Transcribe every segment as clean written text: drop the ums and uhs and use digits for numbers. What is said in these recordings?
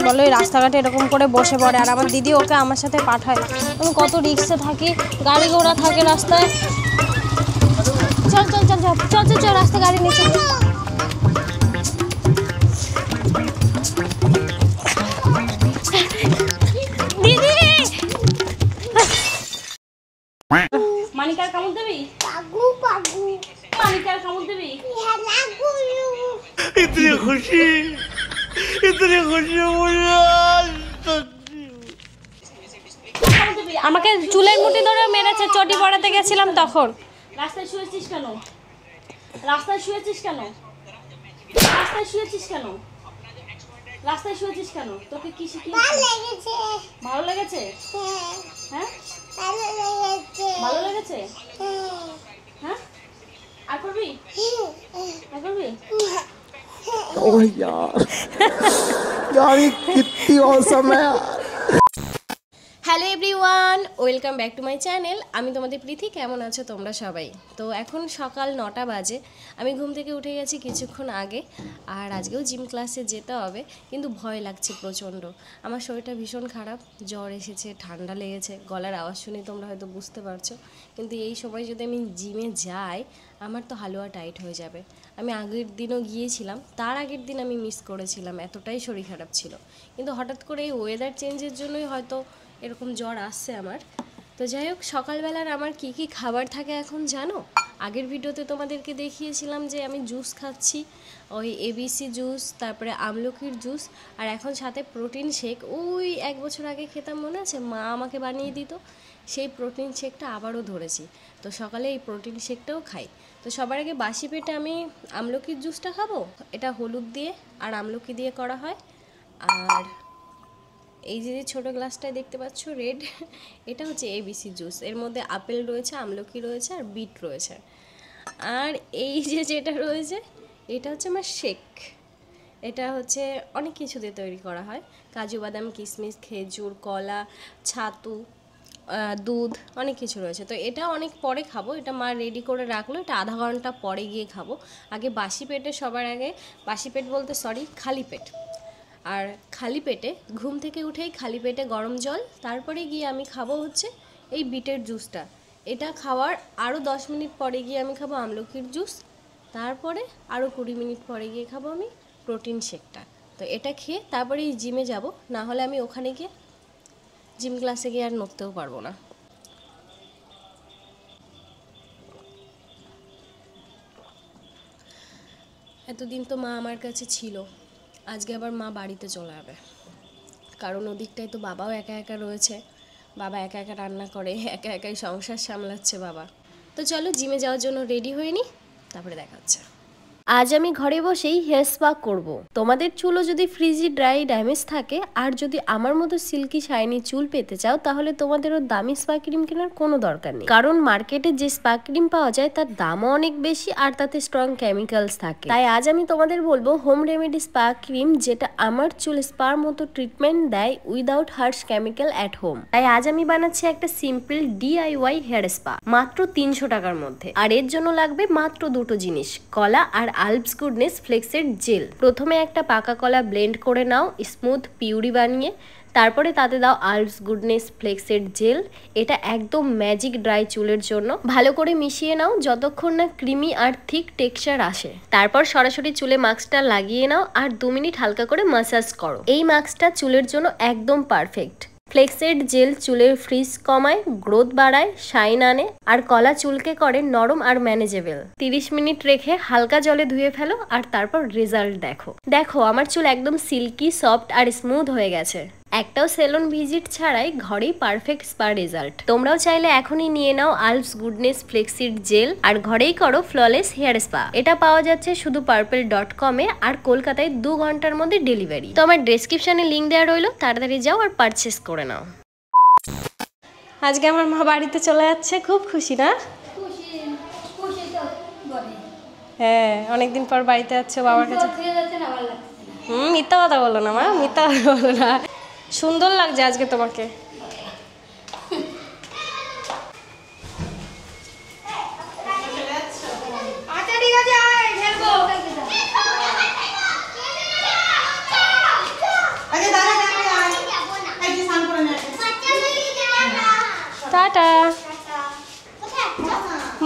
বলো এই রাস্তাঘাটে এরকম করে বসে পড়ে, আর আমার দিদি ওকে আমার সাথে পাঠায়। আমি কত রিক্সে থাকি, গাড়ি ঘোড়া থাকে রাস্তায়। চল চল চল চল চল চল চল রাস্তায় গাড়ি নিচে। দিদি মানিকার কামড় দিবি? মানিকার কামড় দিবি? इतनी खुशी আমাকে চুলের মুঠি ধরে মেরেছে, চটি পড়াতে গেছিলাম তখন। রাস্তায় শুয়েছিস কেন? রাস্তায় শুয়েছিস কেন? রাস্তায় শুয়েছিস কেন? রাস্তায় শুয়েছিস কেন? তোকে কি শিখিয়েছে? ভালো লেগেছে? হ্যাঁ ভালো লেগেছে। হ্যাঁ আর করবি? আর করবি? ओह यार यार ये कितनी औसम है। Hello everyone, welcome back to my channel. আমি তোমাদের প্রীতি। কেমন আছো তোমরা সবাই? তো এখন সকাল 9টা বাজে। আমি ঘুম থেকে উঠে গেছি কিছুক্ষণ আগে, আর আজকেও জিম ক্লাসে যেতে হবে, কিন্তু ভয় লাগছে প্রচণ্ড। আমার শরীরটা ভীষণ খারাপ, জ্বর এসেছে, ঠান্ডা লেগেছে, গলার আওয়াজ শুনে তোমরা হয়তো বুঝতে পারছো। কিন্তু এই সময় যদি আমি জিমে যাই, আমার তো হালুয়া টাইট হয়ে যাবে। আমি আগের দিনও গিয়েছিলাম, তার আগের দিন আমি মিস করেছিলাম, এতটাই শরীর খারাপ ছিল। কিন্তু হঠাৎ করে এই ওয়েদার চেঞ্জের জন্যই হয়তো এরকম জ্বর আসছে আমার। তো যাই হোক, সকালবেলার আমার কি কি খাবার থাকে এখন জানো? আগের ভিডিওতে তোমাদেরকে দেখিয়েছিলাম যে আমি জুস খাচ্ছি, ওই এবিসি জুস, তারপরে আমলকির জুস, আর এখন সাথে প্রোটিন শেক। ওই 1 বছর আগে খেতাম, মনে আছে? মা আমাকে বানিয়ে দিত, সেই প্রোটিন শেকটা আবারও ধরেছি। তো সকালে এই প্রোটিন শেকটাও খাই। তো সবার আগে বাসি পেটে আমি আমলকির জুসটা খাবো। এটা হলুদ দিয়ে আর আমলকি দিয়ে করা হয়। আর এই যে ছোটো গ্লাসটায় দেখতে পাচ্ছ রেড, এটা হচ্ছে এবিসি জুস। এর মধ্যে আপেল রয়েছে, আমলকি রয়েছে আর বিট রয়েছে। আর এই যে যেটা রয়েছে, এটা হচ্ছে আমার শেক। এটা হচ্ছে অনেক কিছু দিয়ে তৈরি করা হয়, কাজু বাদাম, কিশমিশ, খেজুর, কলা, ছাতু, দুধ, অনেক কিছু রয়েছে। তো এটা অনেক পরে খাবো, এটা মা রেডি করে রাখলো, এটা আধা ঘন্টা পরে গিয়ে খাবো। আগে বাসি পেটে, সবার আগে বাসি পেট বলতে সরি, খালি পেট। আর খালি পেটে ঘুম থেকে উঠেই খালি পেটে গরম জল, তারপরে গিয়ে আমি খাবো হচ্ছে এই বিটের জুসটা। এটা খাওয়ার আরও 10 মিনিট পরে গিয়ে আমি খাবো আমলকির জুস, তারপরে আরও 20 মিনিট পরে গিয়ে খাবো আমি প্রোটিন শেকটা। তো এটা খেয়ে তারপরে এই জিমে যাব, না হলে আমি ওখানে গিয়ে জিম ক্লাসে গিয়ে আর নড়তেও পারবো না। এতদিন তো মা আমার কাছে ছিল, আজকে আবার মা বাড়িতে চলে যাবে, কারণ ওদিকটায় তো বাবাও একা একা রয়েছে। বাবা একা একা রান্না করে, একা একাই সংসার সামলাচ্ছে বাবা। তো চলো জিমে যাওয়ার জন্য রেডি হয়ে নিই, তারপরে দেখা হচ্ছে। আজ আমি ঘরে বসেই হেয়ার স্পা করব। তোমাদের চুলও যদি ফ্রিজি, ড্রাই, ড্যামেজ থাকে, আর যদি আমার মতো সিল্কি শাইনি চুল পেতে চাও, তাহলে তোমাদেরও দামি স্পা ক্রিম কেনার কোনো দরকার নেই। কারণ মার্কেটে যে স্পা ক্রিম পাওয়া যায় তার দামও অনেক বেশি, আর তাতে স্ট্রং কেমিক্যালস থাকে। তাই আজ আমি তোমাদের বলবো হোম রেমেডি স্পা ক্রিম, যেটা আমার চুল স্পার মতো ট্রিটমেন্ট দেয় without harsh chemical at home. তাই আজ আমি বানাচ্ছি একটা সিম্পল DIY হেয়ার স্পা, মাত্র 300 টাকার মধ্যে। আর এর জন্য লাগবে মাত্র দুটো জিনিস, কলা আর আলপস গুডনেস ফ্লেক্সের জেল। প্রথমে একটা পাকা কলা ব্লেন্ড করে নাও স্মুথ পিউরি বানিয়ে, তারপরে তাতে দাও আলপস গুডনেস ফ্লেক্সের জেল। এটা একদম ম্যাজিক ড্রাই চুলের জন্য। ভালো করে মিশিয়ে নাও যতক্ষণ না ক্রিমি আর থিক টেক্সচার আসে। তারপর সরাসরি চুলে মাস্কটা লাগিয়ে নাও আর 2 মিনিট হালকা করে ম্যাসাজ করো। এই মাস্কটা চুলের জন্য একদম পারফেক্ট। ফ্লেক্সেড জেল চুলের ফ্রিজ কমায়, গ্রোথ বাড়ায়, শাইন আনে, আর কলা চুলকে করে নরম আর ম্যানেজেবল। 30 মিনিট রেখে হালকা জলে ধুয়ে ফেলো, আর তারপর রেজাল্ট দেখো। দেখো আমার চুল একদম সিল্কি, সফট আর স্মুথ হয়ে গেছে। একটাও সেলুন ভিজিট ছাড়াই ঘরেই পারফেক্ট স্পা রেজাল্ট। তোমরাও চাইলে এখনই নিয়ে নাও আলপস গুডনেস ফ্লেক্সিড জেল, আর ঘরেই করো ফ্ললেস হেয়ার স্পা। এটা পাওয়া যাচ্ছে শুধু purple.com এ, আর কলকাতায় 2 ঘন্টার মধ্যে ডেলিভারি। তো আমার ডেসক্রিপশনে লিঙ্ক দেওয়া রইলো, তাড়াতাড়ি যাও আর পারচেস করে নাও। আজকে আমার মা বাড়িতে চলে যাচ্ছে, খুব খুশি না? হ্যাঁ, অনেকদিন পর বাড়িতে যাচ্ছে বাবার কাছে। মিথ্যা কথা বলো না মা, মিথ্যা কথা বলো না। সুন্দর লাগছে আজকে তোমাকে।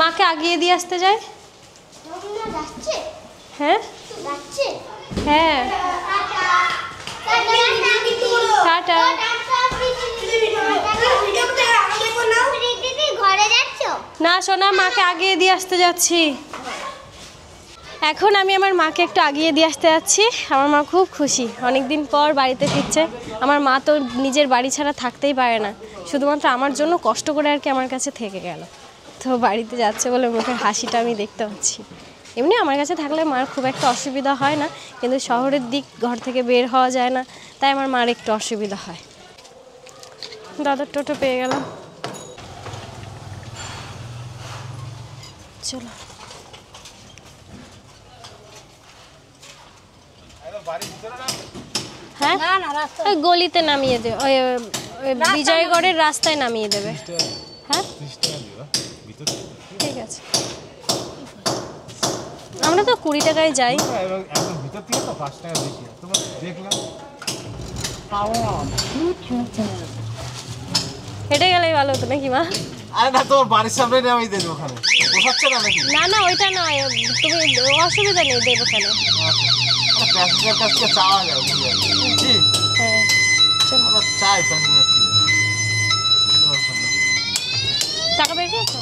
মাকে আগিয়ে দিয়ে আসতে যাই। হ্যাঁ হ্যাঁ টাটা। না সোনা, মাকে আগিয়ে দিয়ে আসতে যাচ্ছি। এখন আমি আমার মাকে একটু আগিয়ে দিয়ে আসতে যাচ্ছি। আমার মা খুব খুশি, অনেক দিন পর বাড়িতে ফিরছে। আমার মা তো নিজের বাড়ি ছাড়া থাকতেই পারে না, শুধুমাত্র আমার জন্য কষ্ট করে আর কি আমার কাছে থেকে গেল। তো বাড়িতে যাচ্ছে বলে মুখের হাসিটা আমি দেখতে পাচ্ছি। এমনি আমার কাছে থাকলে মার খুব একটা অসুবিধা হয় না, কিন্তু শহরের দিক ঘর থেকে বের হওয়া যায় না, তাই আমার মার একটু অসুবিধা হয়। দাদার টোটো পেয়ে গেলাম, চলো। হ্যাঁ ওই গলিতে নামিয়ে দেবে, ওই বিজয়গড়ের রাস্তায় নামিয়ে দেবে। হ্যাঁ ঠিক আছে, আমরা তো 20 টাকায় যাই। হেঁটে গেলেই ভালো হতো নাকি মা? আরে না, তোমার বাড়ির সামনে নামিয়ে দেবো ওখানে, পোষাচ্ছে না নাকি? না না ওইটা নয়, তুমি অসুবিধা নেই, দেবো ওখানে। প্যাসেঞ্জার কাছ থেকে চাওয়া যায়, বুঝলি? হ্যাঁ আমরা চাই প্যাসেঞ্জার থেকে। টাকা বের করেছো?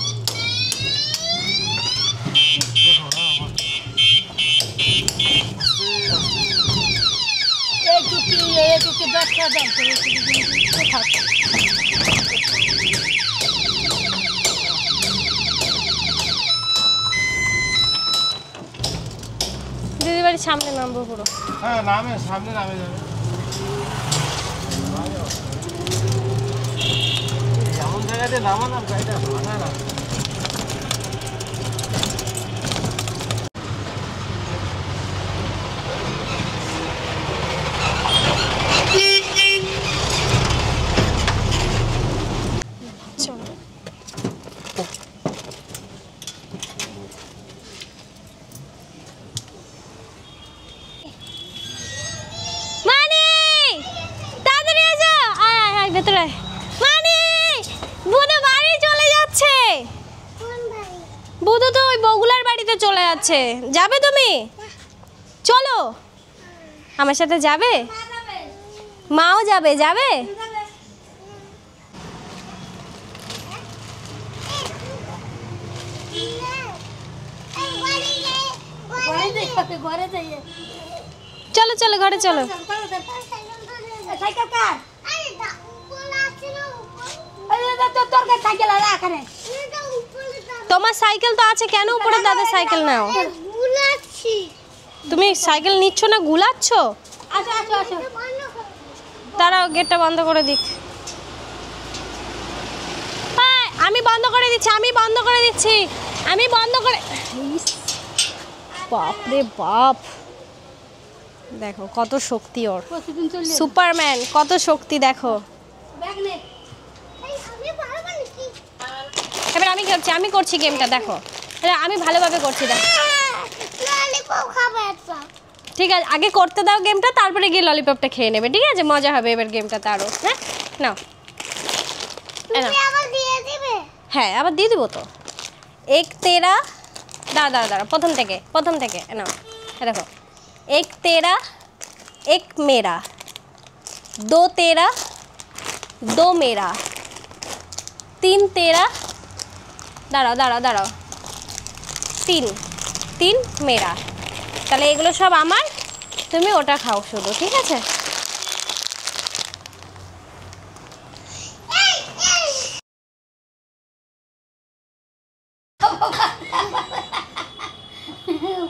দিদি বাড়ির সামনে নামবো পুরো। হ্যাঁ নামে, সামনে নামে যাবে। এমন জায়গাতে নামা না, গাড়িটা ভাঙা না। চলো মানি, তাড়াতাড়ি এসো, আয় আয় আয় ভেতরে আয়। মানি, বুধু বাড়ি চলে যাচ্ছে। বুধু তো ওই বগুলার বাড়িতে চলে যাচ্ছে, যাবে তুমি? চলো আমার সাথে যাবে, মাও যাবে। যাবে চলো চলো ঘরে চলো। তোমার সাইকেল তো আছে, কেন উপরে দাদা সাইকেল নাও? তুমি সাইকেল নিচ্ছ না, গুলাচ্ছ? দাঁড়াও, গেটটা বন্ধ করে দিক। আমি বন্ধ করে দিচ্ছি, আমি বন্ধ করে দিচ্ছি, আমি বন্ধ করে। বাপ রে বাপ, দেখো কত শক্তি ওর, সুপারম্যান, কত শক্তি দেখো। এবার আমি করছি গেমটা, দেখো আমি ভালোভাবে করছি, দেখো। ঠিক আছে, আগে করতে দাও গেমটা, তারপরে গিয়ে ললিপপটা খেয়ে নেবে, ঠিক আছে? মজা হবে এবার গেমটাতে আরো। হ্যাঁ নাও, হ্যাঁ আবার দিয়ে দেবো তো। এক তেরা, দাঁড়া প্রথম থেকে নাও। দেখো, এক তেরা এক মেরা, দো তেরা দো মেরা, তিন তেরা, দাঁড়াও, তিন মেরা। তাহলে এগুলো সব আমার, তুমি ওটা খাও শুধু, ঠিক আছে?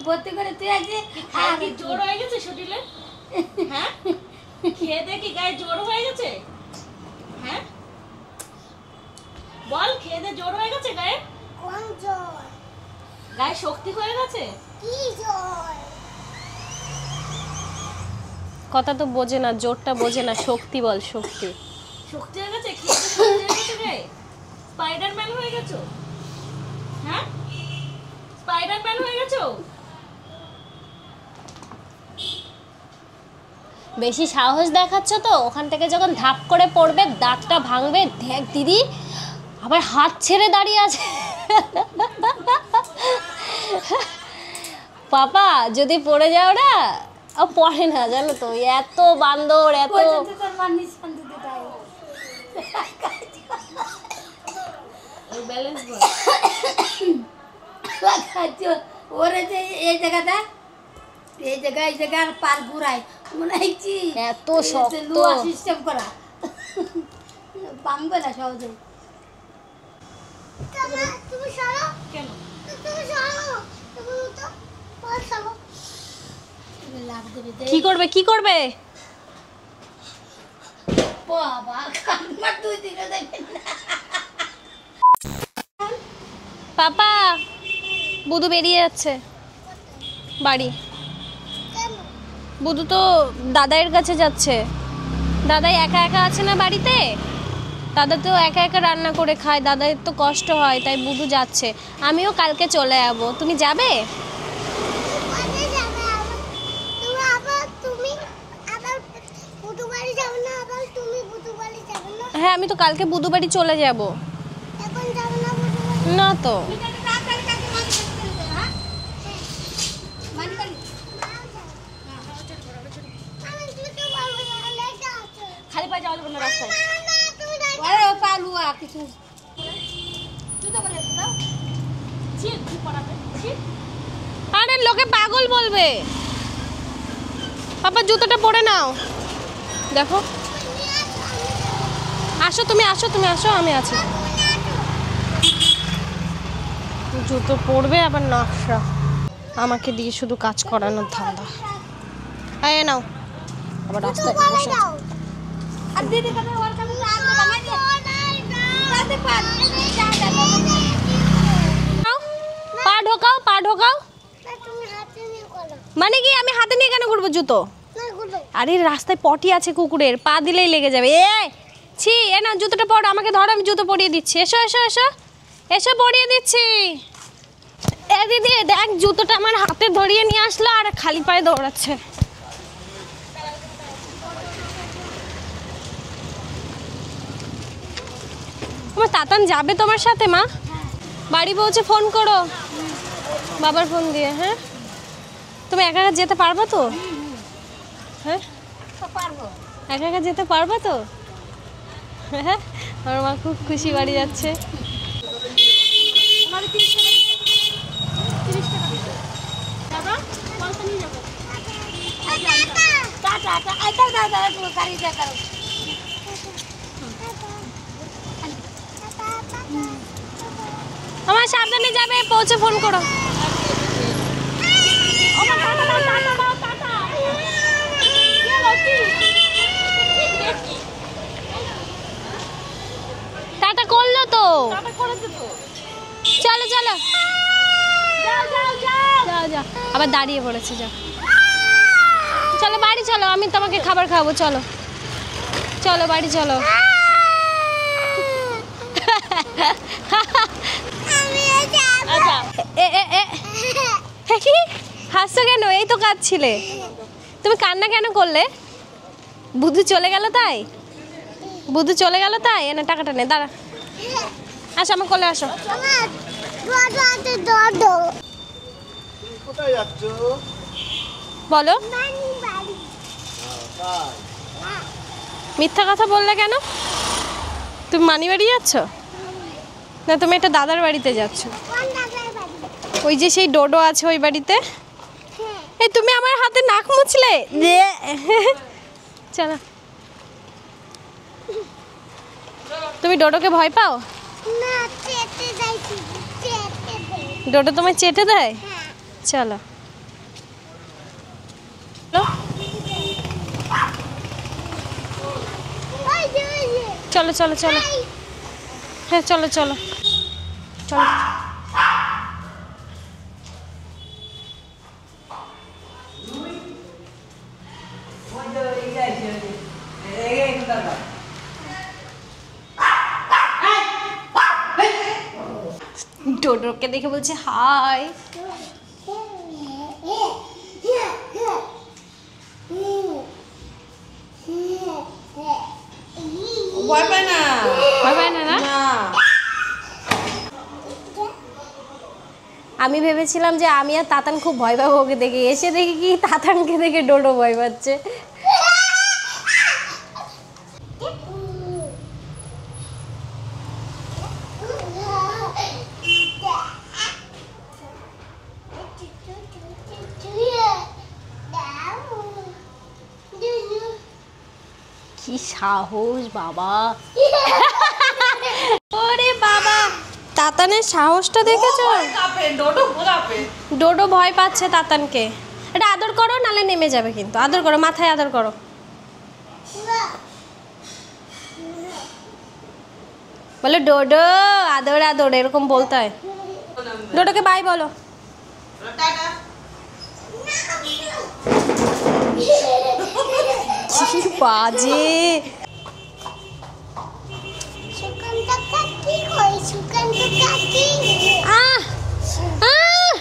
ভর্তি করে তুই আজকে কি জোর হয়ে গেছে শরীরে? হ্যাঁ, খেয়ে দেখি গায়ে জোর হয়ে গেছে? হ্যাঁ বল, খেয়ে দে জোর হয়ে গেছে গায়ে? কোন জল? গায়ে শক্তি হয়ে গেছে? কি জল? কথা তো বোঝে না, জোরটা বোঝে না, শক্তি বল, শক্তি। শক্তি হয়ে গেছে? খেয়ে দে শক্তি হয়ে গেছে গায়ে? স্পাইডারম্যান হয়ে গেছো? হ্যাঁ, স্পাইডারম্যান হয়ে গেছো? বেশি সাহস দেখাচ্ছ তো, ওখান থেকে যখন ধাপ করে পড়বে, দাঁতটা ভাঙবে। দেখ দিদি আবার হাত ছেড়ে দাঁড়িয়ে আছে। পাপা যদি পড়ে যাও না, ও পড়ে না জানো তো, এত বান্দর এত। তোর মানিস শান্তিতে তাই ব্যালেন্স বল। ওরে যে এই জায়গার পার ঘুরায় মনে হচ্ছে এত শক্ত। লুয়া সিস্টেম করা ভাঙবে না সহজে। তুমি সরো কেন? তুমি সরো তুমি তো পার সরো লাভ দেবে কি করবে কি করবে? বাবা কান্নার দুই দিকে দেখেন না। পাপা বুধু বেরিয়ে যাচ্ছে বাড়ি। বুধু তো দাদাইয়ের কাছে যাচ্ছে। দাদাই একা একা আছে না বাড়িতে, দাদা তো একা একা রান্না করে খায়, দাদার তো কষ্ট হয়, তাই বুধু যাচ্ছে। আমিও কালকে চলে যাব, তুমি যাবে? হ্যাঁ আমি তো কালকে বুধু বাড়ি চলে যাব। না তো খালি পায়ে যাওয়া যাবে না রাস্তায়। কিছু ছি, কি পড়াবে? ছি। আরে লোকে পাগল বলবে। পাপা জুতোটা পরে নাও, দেখো। আসো তুমি আসো তুমি আসো, আমি আছি। জুতো পরবে আবার নকশা, আমাকে দিয়ে শুধু কাজ করানোর ধান্দা। এই নাও, আবার রাস্তায় বসে আছে। আর দিদি কত ওর কাছে রাত বানাই দে রাতে পার নাও, পা ঢোকাও পা ঢোকাও। তুমি হাতে নিয়ে করো মানে কি আমি হাতে নিয়ে কেন করবো জুতো? না গুলো আরে রাস্তায় পটি আছে কুকুরের, পা দিলেই লেগে যাবে। ছি, এ না জুতোটা পরো, আমাকে ধরো আমি জুতো পরিয়ে দিচ্ছি। এসো এসো এসো এসো পরিয়ে দিচ্ছি। এ দিদি দেখ জুতোটা আমার হাতে ধরিয়ে নিয়ে আসলো আর খালি পায়ে দৌড়াচ্ছে। আমার তাতান যাবে তোমার সাথে মা? বাড়ি পৌঁছে ফোন করো বাবার ফোন দিয়ে। হ্যাঁ তুমি একা একা যেতে পারবা তো? হ্যাঁ পারবো একা একা যেতে পারবা তো? হ্যাঁ আমার মা খুব খুশি বাড়ি যাচ্ছে। আমার 30 টাকা দিতে। 30 টাকা দিতে। তারপর পয়সা নিয়ে যাবো। টাটা টাটা আইতা দাদা তুমি গাড়ি যা করো আমার সাবধানে যাবে, পৌঁছে ফোন করো। আমার টাটা দাও, টাটা দাও, টাটা। কি হলো কি? টাটা করলো তো, টাটা করেছে তো। চলো চলো যাও যাও যাও। যাও যাও, আবার দাঁড়িয়ে পড়েছে। যাও চলো বাড়ি চলো, আমি তোমাকে খাবার খাবো। চলো চলো বাড়ি চলো। আচ্ছা এ এ এ এ কি হাসছো কেন? এই তো কাঁদছিলে, তুমি কান্না কেন করলে? বুধু চলে গেল তাই? বুধু চলে গেল তাই? এনে টাকাটা নে, দাঁড়া। আসো আমার কোলে আসো। কোথায় যাচ্ছ? বলো, তাই মিথ্যা কথা বললে কেন? তুমি মানি বাড়ি যাচ্ছ না তুমি একটা দাদার বাড়িতে যাচ্ছ? ওই যে সেই ডোডো আছে ওই বাড়িতে। এই তুমি আমার হাতে নাক মুছলে। চলো, তুমি ডোডোকে ভয় পাও? না চেটে যাইছি চেটে দে ডোডো তোমায় চেটে দেয়? চলো চলো চলো চলো, হ্যাঁ চলো চলো চলো। ডোডোকে দেখে বলছে হাই। ভয় পায় না। ভয় পায় না না? আমি ভেবেছিলাম যে আমি আর তাতান খুব ভয় পাবো ওকে দেখে, এসে দেখি কি তাতানকে দেখে ডোডো ভয় পাচ্ছে। কি সাহস বাবা, ওরে বাবা, তাতানের সাহসটা দেখেছো? ডোডো ভয় পাচ্ছে তাতানকে। এটা আদর করো, নালে নেমে যাবে কিন্তু। আদর করো, মাথায় আদর করো। বলো ডোডো আদর আদর, এরকম বলতে হয়। ডোডোকে বাই বলো। কি বাজে। সুকান্ত কাকি কই? সুকান্ত কাকি আহ আহ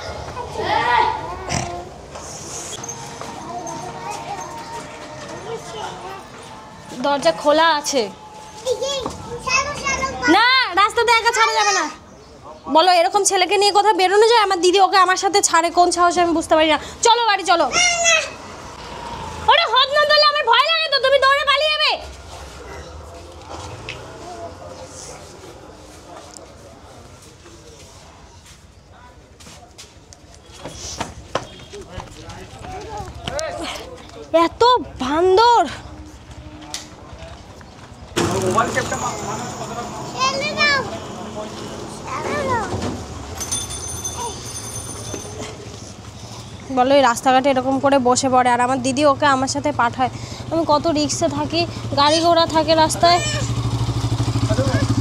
দরজা খোলা আছে। না, রাস্তাতে একা ছাড়া যাবে না। বলো এরকম ছেলেকে নিয়ে কোথাও বেরোনো যায়? আমার দিদি ওকে আমার সাথে ছাড়ে, কোন সাহসে আমি বুঝতে পারি না। চলো বাড়ি চলো। ওরে হদ না ধরলে আমার ভয় লাগে তো, তুমি দৌড়ে পালিয়ে যাবে। এত বান্দর। বলো এই রাস্তাঘাটে এরকম করে বসে পড়ে, আর আমার দিদি ওকে আমার সাথে পাঠায়। আমি কত রিক্সে থাকি, গাড়ি ঘোড়া থাকে রাস্তায়।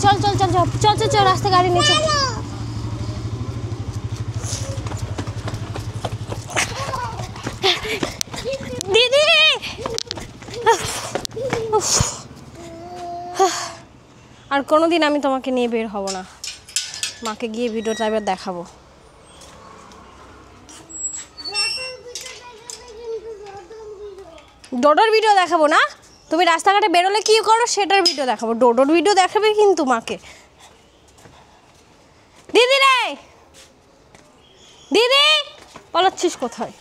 চল চল চল চল চল চল চল, রাস্তায় গাড়ি নিচে। দিদি আর কোনোদিন আমি তোমাকে নিয়ে বের হব না। মাকে গিয়ে ভিডিওটা এবার দেখাবো। ডোডোর ভিডিও দেখাবো না, তুমি রাস্তাঘাটে বেরোলে কী করো সেটার ভিডিও দেখাবো। ডোডোর ভিডিও দেখাবে কিন্তু মাকে। দিদি রে, দিদি পালাচ্ছিস কোথায়?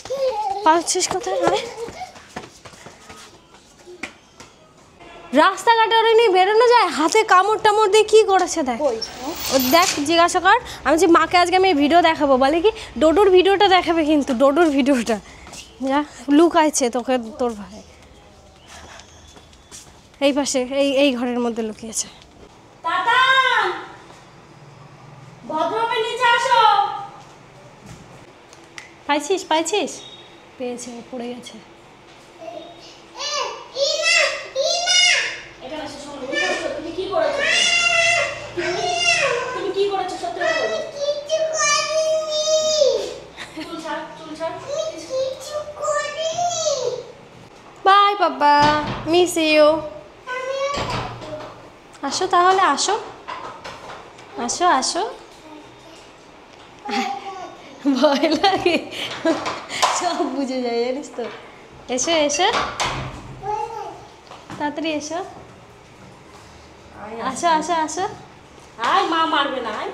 পালাচ্ছিস কোথায়? আরে রাস্তাঘাটে ওরা নিয়ে বেরোনো যায়? হাতে কামড় টামড় দিয়ে কী করেছে দেখ, ও দেখ, জিজ্ঞাসা কর। আমি যে মাকে আজকে আমি ভিডিও দেখাবো, বলে কি ডোডোর ভিডিওটা দেখাবে কিন্তু, ডোডোর ভিডিওটা। যা লুকাইছে তোকে তোর ভাই, এই পাশে এই ঘরের মধ্যে লুকিয়েছে। তাতান, ভদ্রভাবে নিচে আসো। পাইছিস পাইছিস? পেয়েছে, পড়ে গেছে। এখানে এসে শোনো, তুমি কি করেছো? তুমি কি করেছো সত্যি করে বলো। চুল ছাড়, চুল ছাড়। বাই বাবা, মিস ইউ। আসো তাহলে, আসো আসো আসো। ভয় লাগে, সব বুঝে যায় জানিস তো। এসো এসো, তাড়াতাড়ি এসো। আসো আসো আসো। আয়, মা মারবে না। আয়,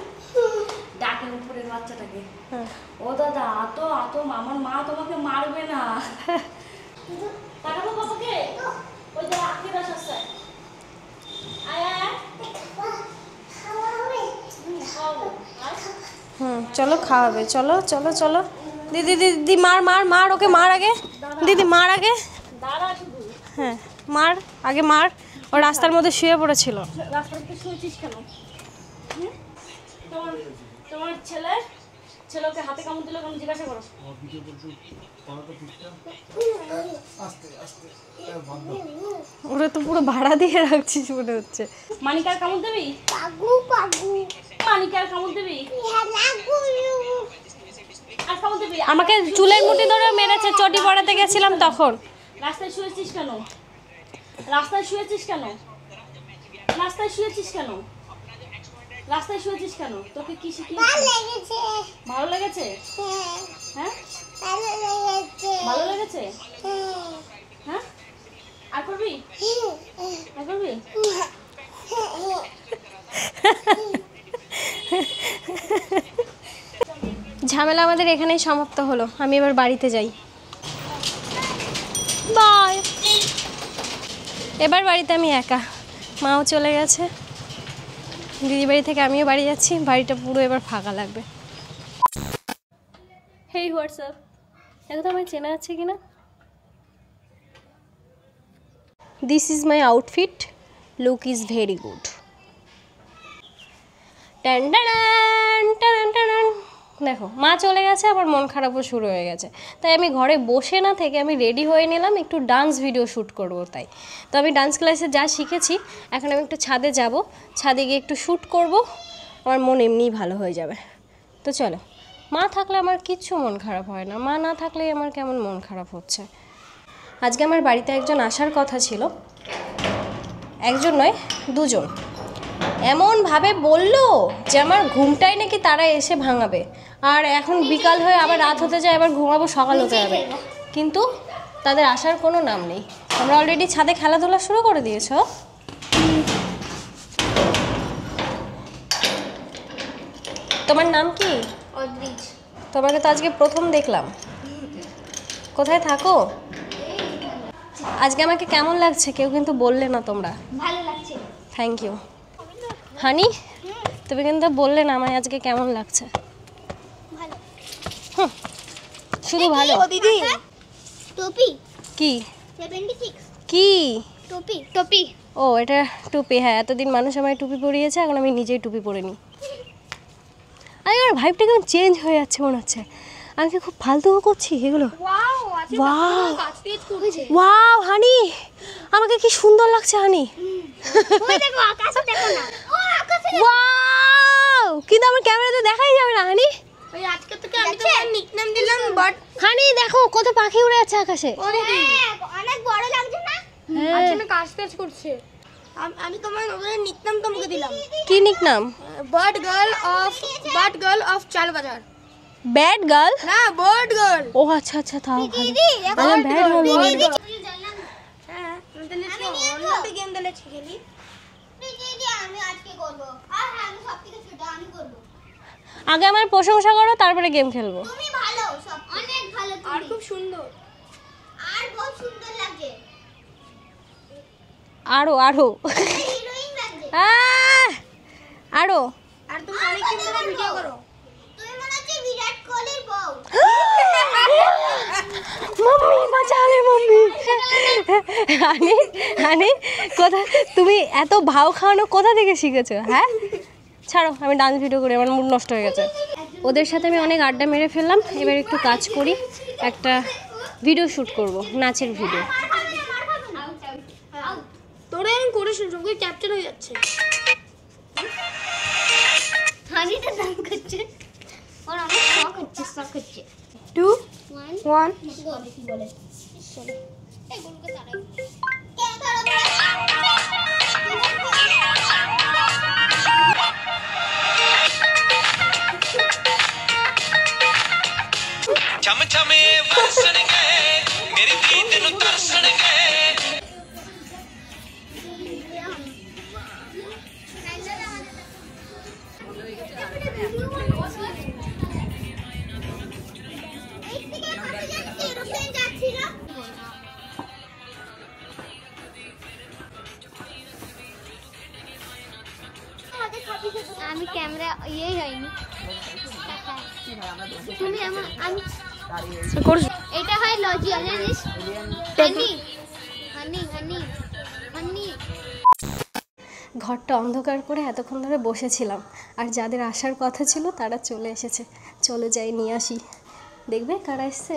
ডাকের উপরের বাচ্চাটাকে। হ্যাঁ। ও দাদা, আতো আতো, আমার মা তোমাকে মারবে না। তাকাবো বাবাকে, ওই যে আকিরাস আছে। আয় আয় আয়। খাওয়াবো, আয়। চলো খাওয়াবে, চলো চলো চলো। দিদি দিদি মার মার মার, ওকে মার আগে, দিদি মার আগে। দাঁড়া শুধু। হ্যাঁ মার আগে, মার। ও রাস্তার মধ্যে শুয়ে পড়েছিল। রাস্তাতে শুয়েছিস কেন? হুম? তোমার তোমার ছেলেকে হাতে কামড় দিল কেন? জিজ্ঞাসা করো। ওরা তো পুরো ভাড়া দিয়ে রাখছিস মনে হচ্ছে। মানিকার কামড় দিবি? মানিকার কামড় দিবি? আর কামড় দিবি? আমাকে চুলের মুঠি ধরে মেরেছে, চটি পড়াতে গেছিলাম তখন। রাস্তায় শুয়েছিস কেন? রাস্তায় শুয়েছিস কেন? রাস্তায় শুয়েছিস কেন? রাস্তায় শুয়েছিস কেন? তোকে কি শিখিয়েছে? ভালো লেগেছে? হ্যাঁ, ভালো লেগেছে। হ্যাঁ, আর করবি? আর করবি? ঝামেলা আমাদের এখানেই সমাপ্ত হলো। আমি এবার বাড়িতে যাই। বাই। এবার বাড়িতে আমি একা, মাও চলে গেছে, দিদি বাড়ি থেকে আমিও বাড়ি যাচ্ছি। বাড়িটা পুরো এবার ফাঁকা লাগবে। হেই হোয়াটসঅ্যাপ, দেখো তো আমার চেনা আছে কিনা। This is my outfit, look is very good. দেখো মা চলে গেছে, আবার মন খারাপও শুরু হয়ে গেছে। তাই আমি ঘরে বসে না থেকে আমি রেডি হয়ে নিলাম, একটু ডান্স ভিডিও শ্যুট করব। তাই তো আমি ডান্স ক্লাসে যা শিখেছি, এখন আমি একটু ছাদে যাব, ছাদে গিয়ে একটু শ্যুট করব, আমার মন এমনিই ভালো হয়ে যাবে। তো চলো, মা থাকলে আমার কিচ্ছু মন খারাপ হয় না, মা না থাকলেই আমার কেমন মন খারাপ হচ্ছে। আজকে আমার বাড়িতে একজন আসার কথা ছিল, একজন নয় দুজন। এমনভাবে বললো যে আমার ঘুমটাই নাকি তারা এসে ভাঙাবে, আর এখন বিকাল হয়ে আবার রাত হতে যায়, আবার ঘুমাবো, সকাল হতে যাবে, কিন্তু তাদের আসার কোনো নাম নেই। আমরা অলরেডি ছাদে খেলাধুলা শুরু করে দিয়েছ। তোমার নাম কি? অদ্রিজ। তোমাকে তো আজকে প্রথম দেখলাম। কোথায় থাকো? আজকে আমাকে কেমন লাগছে কেউ কিন্তু বললে না তোমরা। ভালো লাগছে। Thank you. হানি, তুমি কিন্তু বললে না আমায় আজকে কেমন লাগছে। ভালো। শুধু ভালো? দিদি টপি কি 76 কি টপি টপি। ও এটা টুপি। হ্যাঁ, এতদিন মানুষ আমায় টুপি পরিয়েছে, এখন আমি নিজেই টুপি পরে নিই। আরে আমার ভাইবটা কেমন চেঞ্জ হয়ে যাচ্ছে মনে হচ্ছে। আমি কি খুব ফালতু করছি এগুলো? ওয়াও আজকে ওয়াও কাজ পেজ করেছে। ওয়াও হানি, আমাকে কি সুন্দর লাগছে হানি। ওই দেখো আকাশে দেখো না। ও আকাশে ওয়াও, কিন্তু আমার ক্যামেরাতে দেখাই যাবে না হানি। ওই আজকে থেকে আমি তোমার নিকনেম দিলাম বাট। হানি দেখো কত পাখি উড়ে যাচ্ছে আকাশে। অনেক বড় লাগছে না? হ্যাঁ, আজকে কাজ পেজ করছে। আমি তোমার ওদের নিকনেম তোমাকে দিলাম। কি নিক নাম? বার্ড গার্ল অফ চাল বাজার। Bad girl? না বার্ড গার্ল। ও আচ্ছা আচ্ছা, তাও ভালো। দিদি আমি ব্যাড গার্ল বলি। হ্যাঁ আমি তাহলে অন্য গেম দিলে খেলি। দিদি আমি আজকে করব। আর হ্যাঁ আমি সবথেকে ছোট, আমি করব। আগে আমার প্রশংসা করো, তারপরে গেম খেলবো। তুমি ভালো, সব অনেক ভালো তুমি। আর খুব সুন্দর। আর বহুত সুন্দর লাগছে। আরো আরো হিরোইন লাগছে। আরো। আর তুমি অনেক সুন্দর ভিডিও করো। তুমি মনে হচ্ছে বিরাট কোহলির বউ। Mummy বাঁচালে mummy. হানি হানি, কোথা তুমি এত ভাও খাওয়ানো কোথা থেকে শিখেছো? হ্যাঁ ছাড়ো, আমি ডান্স ভিডিও করি, আমার মুড নষ্ট হয়ে গেছে। ওদের সাথে আমি অনেক আড্ডা মেরে ফেললাম, এবার একটু কাজ করি, একটা ভিডিও শ্যুট করব, নাচের ভিডিও। তোরে আমি করিস না, সবগুলো ক্যাপচার হয়ে যাচ্ছে। হানিটা ডান করছে, আর আমার শখ হচ্ছে। 2 1 বলে চলো এই গুলোকে তাড়াই। কে তাড়াবো? चम चमे वरसन गए मेरी दीद नु तरसन गए। আমি ক্যামেরা ইয়েই হয়নি। তুমি আমি এটা হয় লজিয়া জানিস? হানি হানি হানি হানি। ঘরটা অন্ধকার করে এতক্ষণ ধরে বসেছিলাম, আর যাদের আসার কথা ছিল তারা চলে এসেছে। চলো যাই নিয়ে আসি, দেখবে কারা এসছে।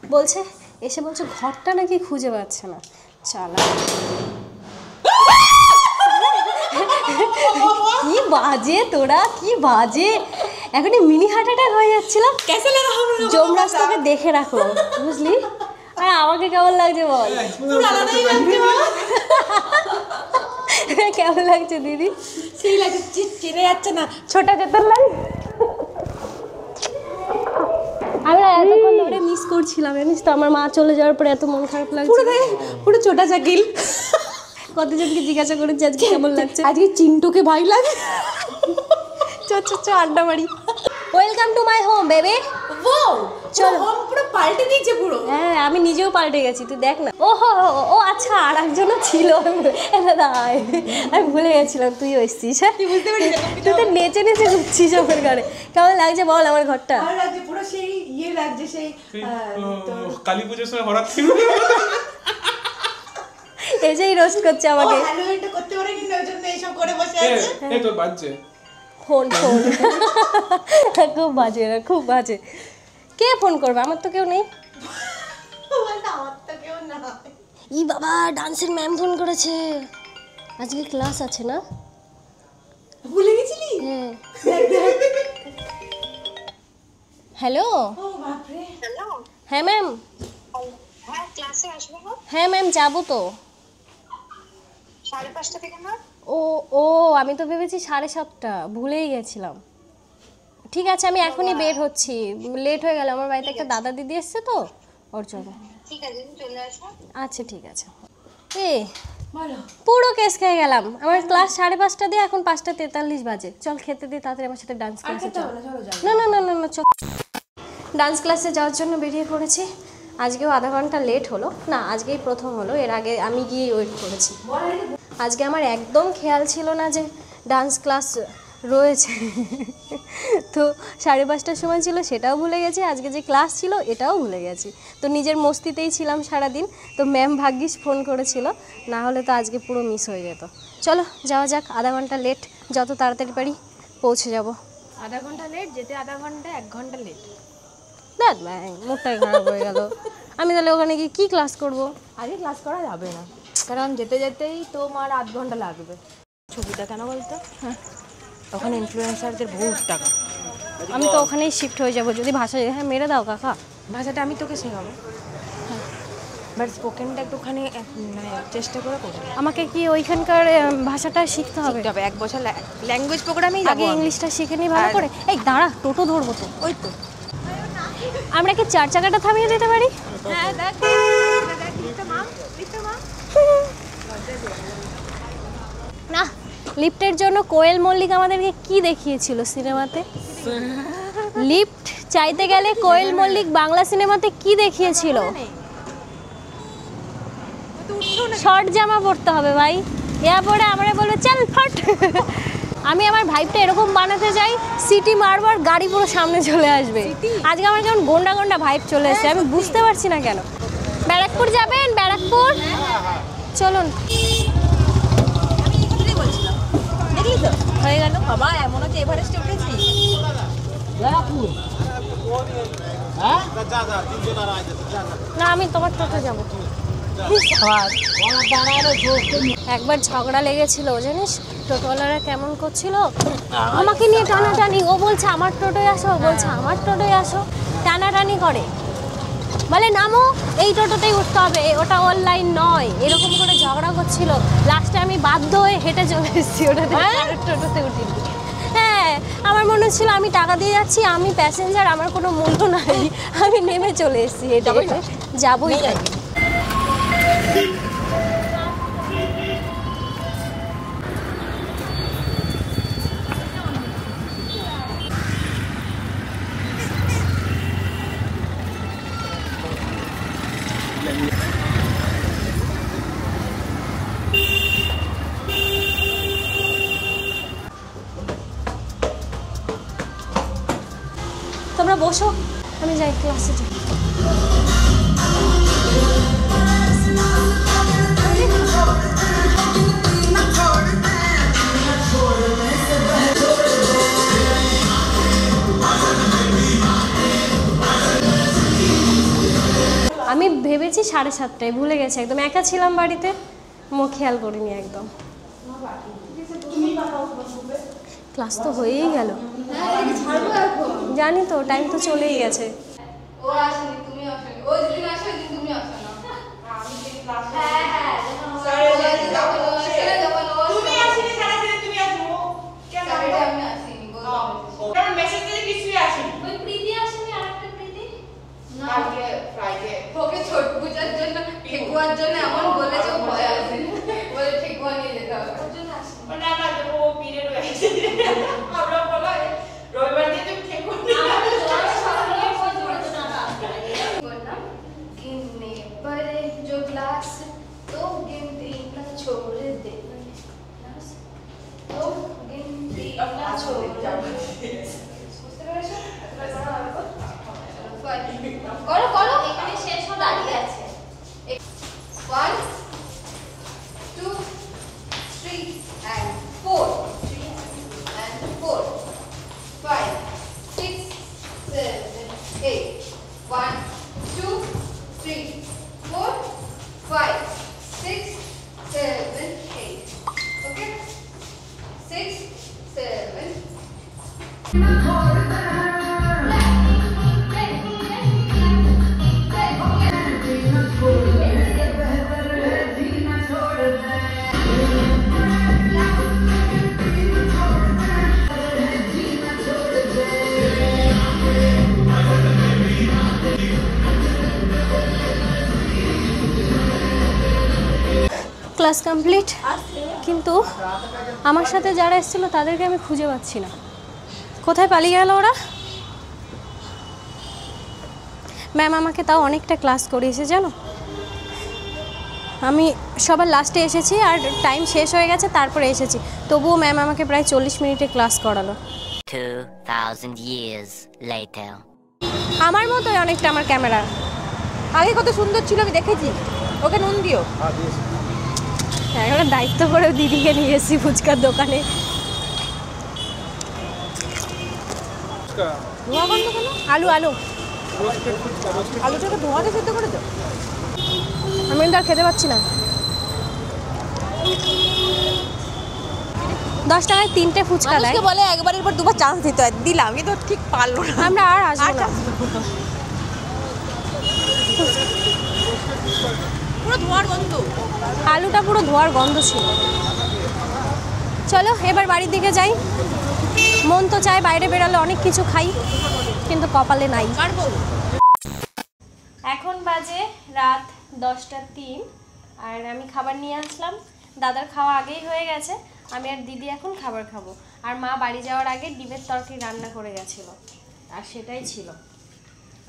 বলছে এসে বলছে ঘরটা নাকি খুঁজে পাচ্ছে না। চালা কি বাজে তোরা, কি বাজে। এখনই মিনি হার্ট অ্যাটাক হয়ে যাচ্ছিলাম। যমরাজ তোকে দেখে রাখলো, বুঝলি? আর আমাকে কেমন লাগছে বল? কেমন লাগছে দিদি? সেই লাগছে, চেনে যাচ্ছে না। ছোটা যেতে লাগে। আমি এতক্ষণ ধরে মিস করছিলাম, জানিস তো, আমার মা চলে যাওয়ার পরে এত মন খারাপ লাগছে। পুরো ছোটা চাকিল। কতজনকে জিজ্ঞাসা করেছি আজকে কেমন লাগছে। আজকে চিন্টুকে ভাই লাগে। চ আড্ডা মারি। Welcome to my home baby. ও চলো। হোম পুরো পাল্টে দিয়েছে পুরো। হ্যাঁ আমি নিজেও পাল্টে গেছি, তুই দেখ না। ও হো ও আচ্ছা, আর একজনও ছিল, আমি ভুলে গেছিলাম তুইও এসছিস। হ্যাঁ বুঝতে পারি তুই তো নেচে নেচে ঘুরছিস আমার ঘরে। কেমন লাগছে বল আমার ঘরটা? ভালো লাগছে, পুরো সেই ইয়ে লাগছে, সেই কালী পুজোর সময় হঠাৎ এসেই রোস্ট করছে আমাকে। হ্যালোউইনটা করতে পারে কিন্তু ওই জন্য এইসব করে বসে আছে। এই তোর বাজছে ফোন খুব বাজে, এরা খুব বাজে। কে ফোন করবে? আমার তো কেউ নেই। আমার তো কেউ না। ই বাবা, ডান্সের ম্যাম ফোন করেছে, আজকে ক্লাস আছে না? ভুলে গেছিলি? হ্যাঁ। হ্যালো। ও বাপরে। হ্যাঁ ম্যাম। হ্যাঁ ক্লাসে আসবে না হ্যাঁ ম্যাম যাবো তো। 5:30 থেকে না? ও ও আমি তো ভেবেছি 7:30, ভুলেই গেছিলাম। ঠিক আছে আমি এখনই বের হচ্ছি, লেট হয়ে গেল, আমার বাড়িতে একটা দাদা দিদি এসছে তো, ওর জন্য। ঠিক আছে তুমি চলে আসো। আচ্ছা ঠিক আছে। এ বলো। পুরো কেস খেয়ে গেলাম। আমার ক্লাস 5:30 দিয়ে এখন 5:43 বাজে। চল খেতে দিই তাড়াতাড়ি, আমার সাথে ডান্স ক্লাসে চল। না না না না না চল। ডান্স ক্লাসে যাওয়ার জন্য বেরিয়ে পড়েছি। আজকেও আধা ঘন্টা লেট হলো, না আজকেই প্রথম হলো, এর আগে আমি গিয়ে ওয়েট করেছি। আজকে আমার একদম খেয়াল ছিল না যে ডান্স ক্লাস রয়েছে, তো 5:30টার সময় ছিল সেটাও ভুলে গেছি, আজকে যে ক্লাস ছিল এটাও ভুলে গেছি। তো নিজের মস্তিতেই ছিলাম সারাদিন। তো ম্যাম ভাগ্যিস ফোন করেছিল, না হলে তো আজকে পুরো মিস হয়ে যেত। চলো যাওয়া যাক, আধা ঘন্টা লেট, যত তাড়াতাড়ি পারি পৌঁছে যাব। আধা ঘন্টা লেট, যেতে আধা ঘন্টা, 1 ঘন্টা লেট। দেখ ভাই মুখটাই খারাপ হয়ে গেল। আমি তাহলে ওখানে গিয়ে কী ক্লাস করব? আজকে ক্লাস করা যাবে না, কারণ যেতে যেতেই তোমার 8 ঘন্টা লাগবে। ছবিটা কেন বলতো? হ্যাঁ, ওখানে ইনফ্লুয়েন্সারদের বহুত টাকা। আমি তো ওখানেই শিফট হয়ে যাব যদি ভাষা। হ্যাঁ মেরে দাও কাকা। ভাষাটা আমি তোকে শেখাবো, বাট স্পোকেনটা একটুখানি মানে চেষ্টা করে করবো। আমাকে কি ওইখানকার ভাষাটা শিখতে হবে? তবে 1 বছর ল্যাঙ্গুয়েজ প্রোগ্রামেই আগে ইংলিশটা শিখে নিই ভালো করে। এই দাঁড়া, টোটো ধরবো তো। ওই তো। আমরা কি 4 চাকাটা থামিয়ে দিতে পারি? হ্যাঁ দেখ না, লিফটের জন্য কোয়েল মল্লিক আমাদেরকে কি দেখিয়েছিল সিনেমাতে? লিফট চাইতে গেলে কোয়েল মল্লিক বাংলা সিনেমাতে কি দেখিয়েছিল? শর্ট জামা পরতে হবে ভাই, এরপরে আমরা বলবো চল ফট। আমি আমার ভাইবটা এরকম বানাতে চাই, সিটি মারবার গাড়ি পুরো সামনে চলে আসবে। আজকে আমার কেমন গন্ডা গন্ডা ভাইব চলে এসেছে, আমি বুঝতে পারছি না কেন। ব্যারাকপুর যাবেন? ব্যারাকপুর চলুন। দেখলি তো হয়ে গেল বাবা, এমন হচ্ছে এভারেস্টে উঠেছি। না আমি তোমার টোটো যাবো। একবার ঝগড়া লেগেছিল জানিস, টোটোওয়ালারা কেমন করছিল, আমাকে নিয়ে টানাটানি। ও বলছে আমার টোটোয় আসো, বলছে আমার টোটোয় আসো, টানাটানি করে। বলে নামো, এই টোটোতেই উঠতে হবে, ওটা অনলাইন নয়, এরকম করে ঝগড়া করছিল। লাস্টে আমি বাধ্য হয়ে হেঁটে চলে এসেছি ওটাতে, টোটোতে উঠিনি। হ্যাঁ আমার মনে হচ্ছিল আমি টাকা দিয়ে যাচ্ছি, আমি প্যাসেঞ্জার, আমার কোনো মূল্য নাই, আমি নেমে চলে এসেছি। এটা যাবোই তাই। তোমরা বসো, আমি যাই ক্লাসে যাই। আমি ভেবেছি 7:30টায়, ভুলে গেছি একদম, একা ছিলাম বাড়িতে, খেয়াল করিনি একদম। ক্লাস তো হয়েই গেল, জানি তো টাইম তো চলেই গেছে। ও আসেনি, তুমি আসেনি, ও যেদিন আসে ওই দিন তুমি আসো না। আমি যে ক্লাস হ্যাঁ হ্যাঁ তুমি আসেনি, সারাদিন তুমি আসো কেন? আমি আসিনি, কারণ মেসেজ দিয়ে কিছুই আসেনি। ওই প্রীতি আসেনি, আরেকটা প্রীতি না, কালকে ফ্রাইডে ওকে ছোট পূজার জন্য ঠেকুয়ার জন্য এমন বলেছে, ও ভয় আছে, বলে ঠেকুয়া নিয়ে যেতে হবে, ওর জন্য আসেনি। না না ও পিরিয়ড হয়ে গেছে, আমরা বলা রবিবার দিয়ে তুমি ঠেকুয়া করো করো, এখানে শেষ হলো, দাঁড়িয়ে আছে। 1 2 3 and 4 and 4 5 6 7 8 1 2 3 4 5 6 7 8 okay 6 7 class complete, কিন্তু আমার সাথে যারা এসেছিল তাদেরকে আমি খুঁজে পাচ্ছি না। কোথায় পালিয়ে গেল ওরা? ম্যাম আমাকে তাও অনেকটা ক্লাস করিয়েছে জানো। আমি সবার লাস্টে এসেছি আর টাইম শেষ হয়ে গেছে তারপরে এসেছি, তবুও ম্যাম আমাকে প্রায় 40 মিনিটে ক্লাস করালো। 2000 years later. আমার মতোই অনেকটা আমার ক্যামেরা। আগে কত সুন্দর ছিল আমি দেখেছি। ওকে নুন দিও। হ্যাঁ, এখন দায়িত্ব করে দিদিকে নিয়ে এসেছি ফুচকার দোকানে। ধোয়া বন্ধ কেন? আলু আলু আলুটাকে ধোয়াতে সেদ্ধ করে দাও। আমি কিন্তু আর খেতে পাচ্ছি না। 10 টাকায় 3টে ফুচকা দেয়। মানুষকে বলে একবারের পর দুবার চান্স দিতে হয়, দিলাম কিন্তু ঠিক পারলো না। আমরা আর আসবো না। পুরো ধোয়ার গন্ধ, আলুটা পুরো ধোয়ার গন্ধ ছিল। চলো এবার বাড়ির দিকে যাই। মন তো চায় বাইরে বেরোলে অনেক কিছু খাই, কিন্তু কপালে নাই। এখন বাজে রাত 10টা 3 আর আমি খাবার নিয়ে আসলাম। দাদার খাওয়া আগেই হয়ে গেছে, আমি আর দিদি এখন খাবার খাবো। আর মা বাড়ি যাওয়ার আগে ডিমের তরকারি রান্না করে গেছিলো, আর সেটাই ছিল।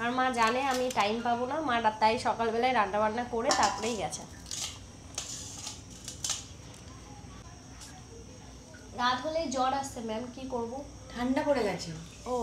আর মা জানে আমি টাইম পাবো না, মা তাই সকালবেলায় রান্না বান্না করে তারপরেই গেছে। রাত হলেই জ্বর আসছে ম্যাম, কি করব? ঠান্ডা পড়ে গেছে। ও